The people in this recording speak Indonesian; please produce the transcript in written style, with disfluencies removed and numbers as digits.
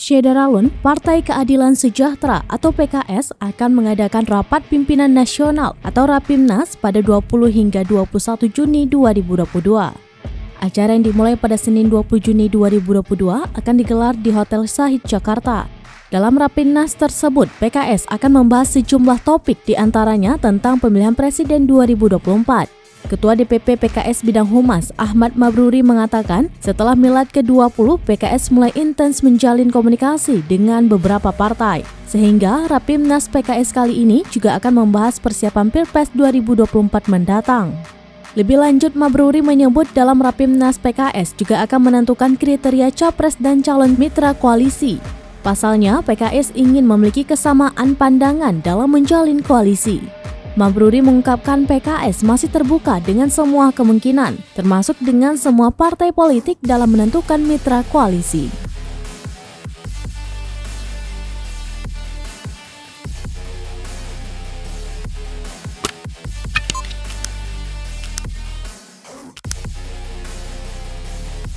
Syederalun, Partai Keadilan Sejahtera atau PKS akan mengadakan rapat pimpinan nasional atau Rapimnas pada 20 hingga 21 Juni 2022. Acara yang dimulai pada Senin 20 Juni 2022 akan digelar di Hotel Sahid Jakarta. Dalam Rapimnas tersebut, PKS akan membahas sejumlah topik diantaranya tentang pemilihan presiden 2024. Ketua DPP PKS Bidang Humas Ahmad Mabruri mengatakan setelah milad ke-20 PKS mulai intens menjalin komunikasi dengan beberapa partai. Sehingga Rapimnas PKS kali ini juga akan membahas persiapan Pilpres 2024 mendatang. Lebih lanjut, Mabruri menyebut dalam Rapimnas PKS juga akan menentukan kriteria capres dan calon mitra koalisi. Pasalnya, PKS ingin memiliki kesamaan pandangan dalam menjalin koalisi. Mabruri mengungkapkan PKS masih terbuka dengan semua kemungkinan, termasuk dengan semua partai politik dalam menentukan mitra koalisi.